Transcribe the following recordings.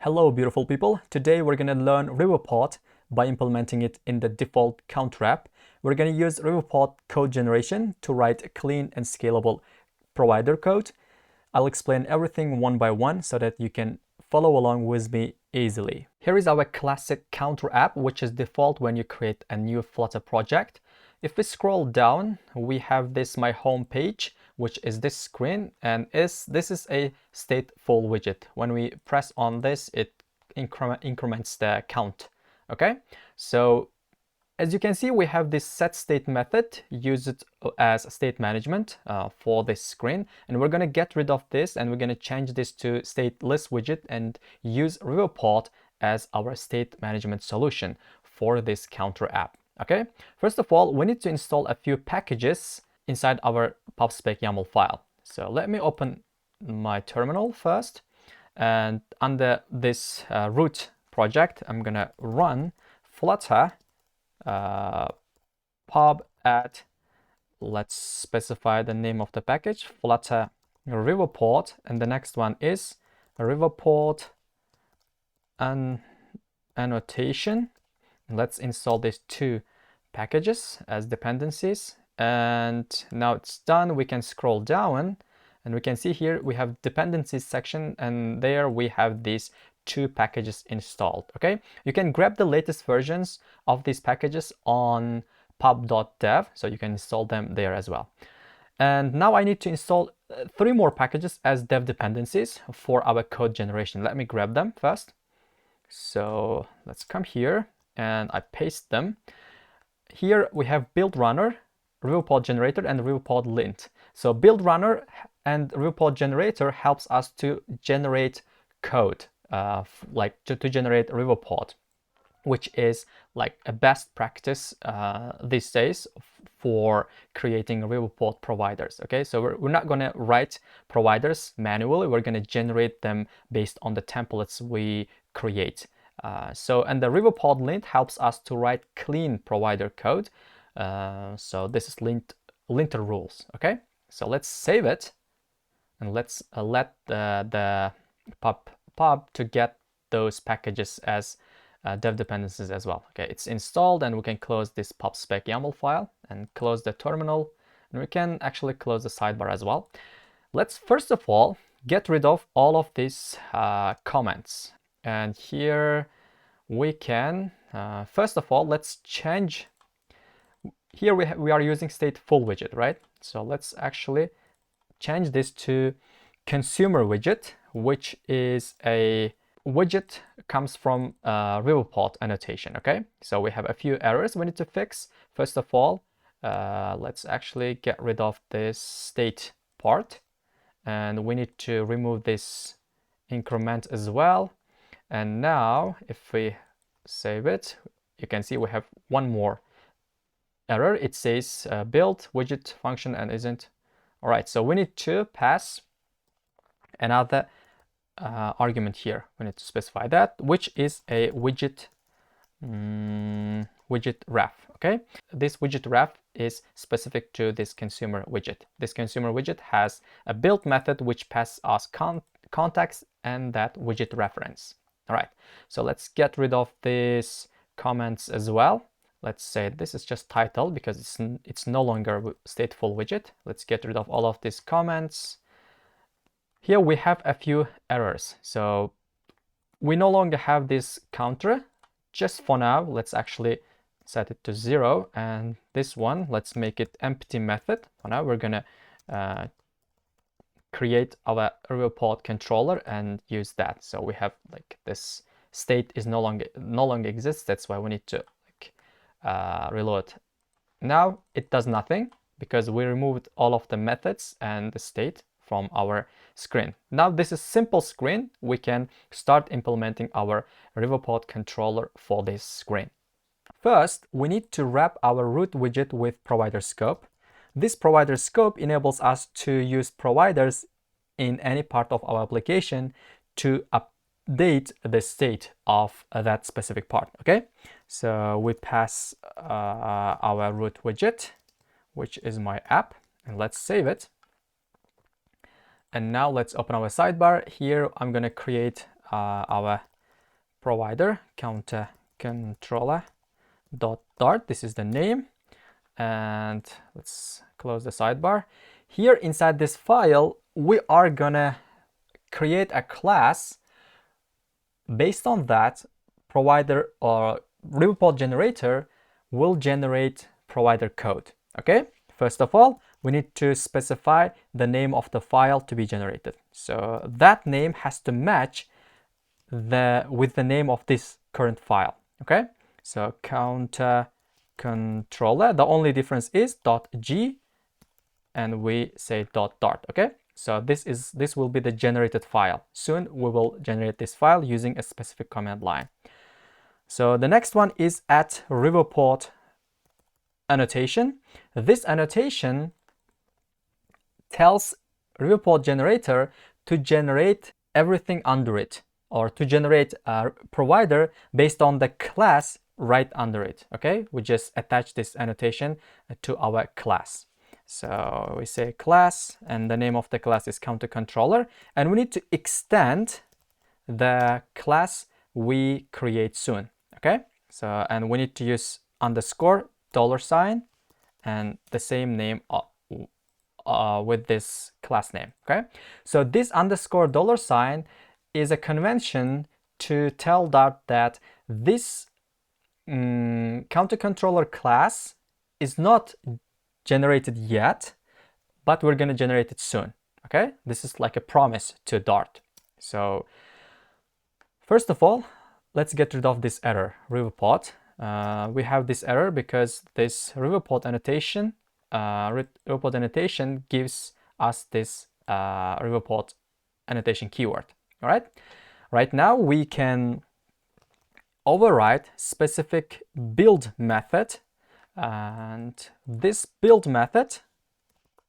Hello beautiful people, today we're going to learn Riverpod by implementing it in the default counter app. We're going to use Riverpod code generation to write clean and scalable provider code. I'll explain everything one by one so that you can follow along with me easily. Here is our classic counter app, which is default when you create a new Flutter project. If we scroll down, we have this my home page, which is this screen, and this is a stateful widget. When we press on this, it increments the count. Okay, so as you can see, we have this setState method, use it as state management for this screen, and we're going to get rid of this and we're going to change this to stateless widget and use Riverpod as our state management solution for this counter app. Okay, first of all, we need to install a few packages inside our pubspec YAML file. So let me open my terminal first, and under this root project, I'm gonna run flutter pub add, let's specify the name of the package, Flutter Riverpod, and the next one is Riverpod annotation. Let's install these two packages as dependencies, and now it's done. We can scroll down and we can see here we have dependencies section, and there we have these two packages installed. Okay, you can grab the latest versions of these packages on pub.dev, so you can install them there as well. And now I need to install 3 more packages as dev dependencies for our code generation. Let me grab them first. So let's come here and I paste them. Here we have build runner, Riverpod generator, and Riverpod lint. So build runner and Riverpod generator helps us to generate code, like to generate Riverpod, which is like a best practice these days for creating Riverpod providers. Okay, so we're not going to write providers manually. We're going to generate them based on the templates we create. And the Riverpod lint helps us to write clean provider code. So this is linter rules. Okay, so let's save it and let's let the pub to get those packages as dev dependencies as well. Okay, it's installed, and we can close this pubspec YAML file and close the terminal, and we can actually close the sidebar as well. Let's first of all get rid of all of these comments. And here we can, first of all, let's change. Here we are using stateful widget, right? So let's actually change this to consumer widget, which is a widget comes from Riverpod annotation. Okay, so we have a few errors we need to fix. First of all, let's actually get rid of this state part, and we need to remove this increment as well. And now if we save it, you can see we have one more error. It says build widget function and isn't. All right, so we need to pass another argument here. We need to specify that, which is a widget widget ref. Okay, this widget ref is specific to this consumer widget. This consumer widget has a build method which passes us context and that widget reference. All right, so let's get rid of these comments as well. Let's say this is just title because it's no longer stateful widget. Let's get rid of all of these comments. Here we have a few errors. So we no longer have this counter. Just for now, let's actually set it to 0. And this one, let's make it empty method. For now, we're gonna create our Riverpod controller and use that. So we have like this state is no longer exists. That's why we need to reload. Now it does nothing because we removed all of the methods and the state from our screen. Now this is simple screen. We can start implementing our Riverpod controller for this screen. First, we need to wrap our root widget with provider scope. This provider scope enables us to use providers in any part of our application to update the state of that specific part. Okay, so we pass our root widget, which is my app, and let's save it. And now let's open our sidebar. Here I'm going to create our provider counter controller dot dart. This is the name, and let's close the sidebar. Here inside this file, we are gonna create a class. Based on that, provider or Riverpod generator will generate provider code. Okay, first of all, we need to specify the name of the file to be generated. So that name has to match with the name of this current file. Okay, so counter controller, the only difference is .g and we say .dart. Okay, so this will be the generated file. Soon we will generate this file using a specific command line. So the next one is at Riverpod annotation. This annotation tells Riverpod generator to generate everything under it, or to generate a provider based on the class right under it. Okay, we just attach this annotation to our class. So we say class, and the name of the class is counter controller, and we need to extend the class we create soon. Okay, so and we need to use underscore $, and the same name with this class name. Okay, so this underscore $, is a convention to tell Dart that this counter controller class is not generated yet, but we're going to generate it soon. Okay, this is like a promise to Dart. So first of all, let's get rid of this error, Riverpod. We have this error because this Riverpod annotation gives us this Riverpod annotation keyword. All right, right now we can override specific build method, and this build method,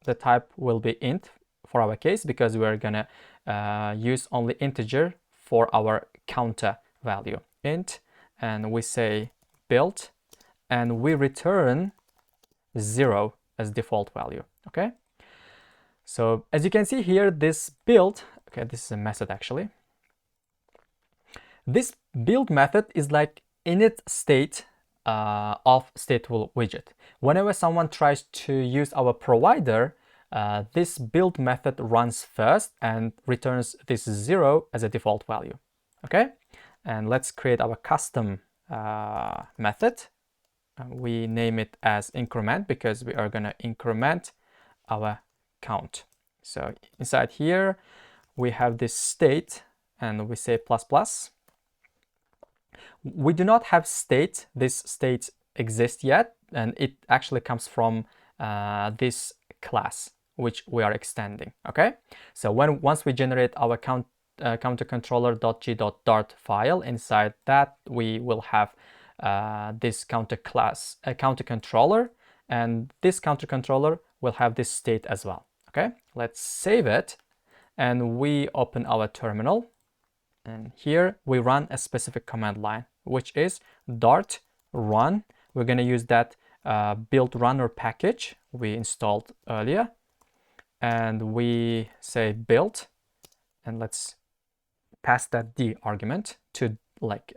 the type will be int for our case because we're gonna use only integer for our counter value, int, and we say build, and we return 0 as default value. Okay, so as you can see here, this build, okay, this is a method actually. This build method is like init state of stateful widget. Whenever someone tries to use our provider, this build method runs first and returns this 0 as a default value. Okay, and let's create our custom method. We name it as increment because we are going to increment our count. So inside here we have this state, and we say plus plus. We do not have state. This state exists yet, and it actually comes from this class which we are extending. Okay, so once we generate our countercontroller.g.dart file, inside that we will have this counter controller, and this counter controller will have this state as well. Okay, let's save it, and we open our terminal, and here we run a specific command line, which is dart run. We're going to use that build runner package we installed earlier, and we say build, and let's pass that d argument to like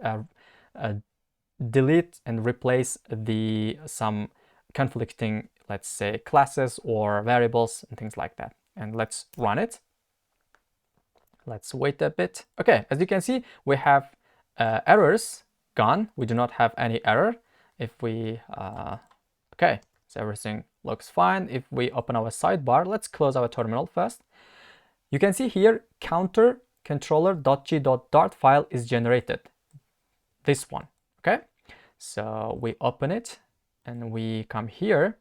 delete and replace some conflicting, let's say, classes or variables and things like that. And let's run it. Let's wait a bit. Okay, as you can see, we have errors gone. We do not have any error. If we okay, so everything looks fine. If we open our sidebar, let's close our terminal first. You can see here counter controller.g.dart file is generated, this one. Okay, so we open it and we come here,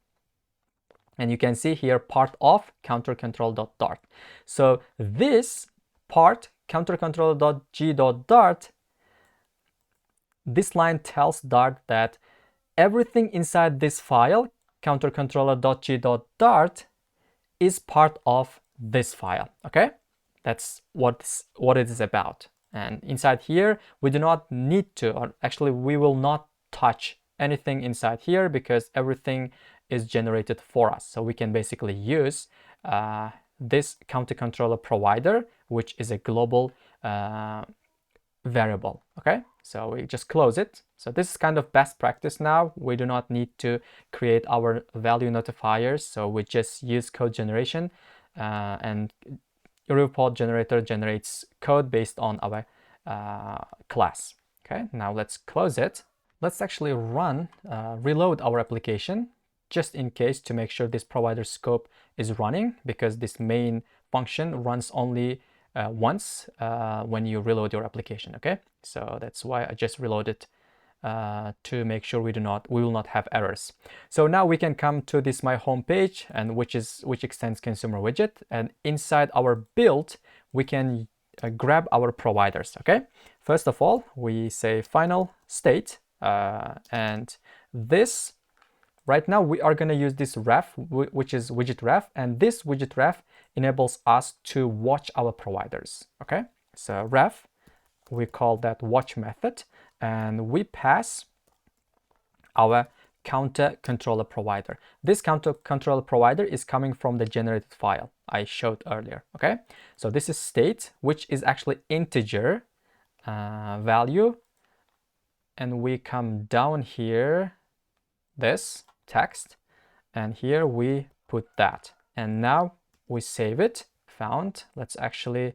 and you can see here part of countercontrol.dart. So this part, countercontroller.g.dart, this line tells Dart that everything inside this file, countercontroller.g.dart, is part of this file. Okay, that's what it is about. And inside here, we do not need to, or actually we will not touch anything inside here because everything is generated for us. So we can basically use this counter controller provider, which is a global variable. Okay, so we just close it. So this is kind of best practice now. We do not need to create our value notifiers, so we just use code generation, and Riverpod generator generates code based on our class. Okay, now let's close it. Let's actually reload our application just in case, to make sure this provider scope is running, because this main function runs only once when you reload your application. Okay, so that's why I just reloaded to make sure we will not have errors. So now we can come to this my home page, and which extends consumer widget, and inside our build we can grab our providers. Okay, first of all we say final state, and this right now we are going to use this ref, which is widget ref, and this widget ref enables us to watch our providers. Okay, so ref, we call that watch method, and we pass our counter controller provider. This counter controller provider is coming from the generated file I showed earlier. Okay, so this is state, which is actually integer value, and we come down here, this text, and here we put that, and now we save it, found. Let's actually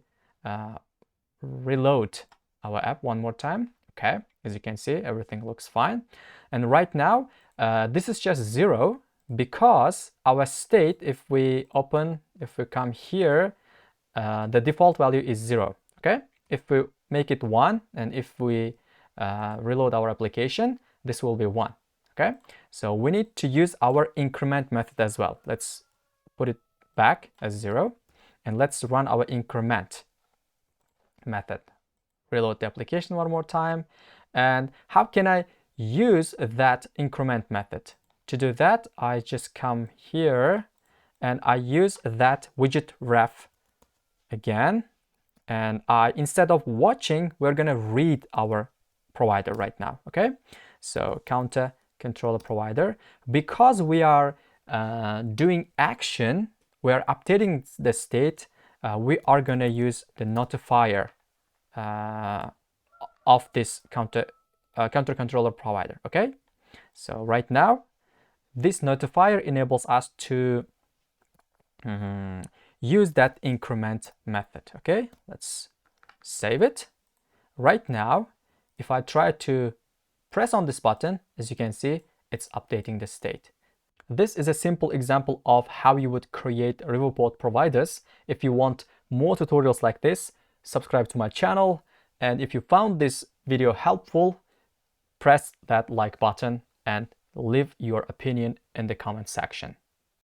reload our app one more time. Okay, as you can see, everything looks fine, and right now this is just 0 because our state, if we come here, the default value is 0. Okay, if we make it 1, and if we reload our application, this will be 1. Okay, so we need to use our increment method as well. Let's put it back as 0, and let's run our increment method. Reload the application one more time. And how can I use that increment method? To do that, I just come here and I use that widget ref again, and instead of watching, we're going to read our provider right now. Okay, so counter controller provider, because we are doing action, we are updating the state, we are going to use the notifier of this counter controller provider. Okay, so right now this notifier enables us to use that increment method. Okay, let's save it. Right now, if I try to press on this button, as you can see, it's updating the state. This is a simple example of how you would create Riverpod providers. If you want more tutorials like this, subscribe to my channel. And if you found this video helpful, press that like button and leave your opinion in the comment section.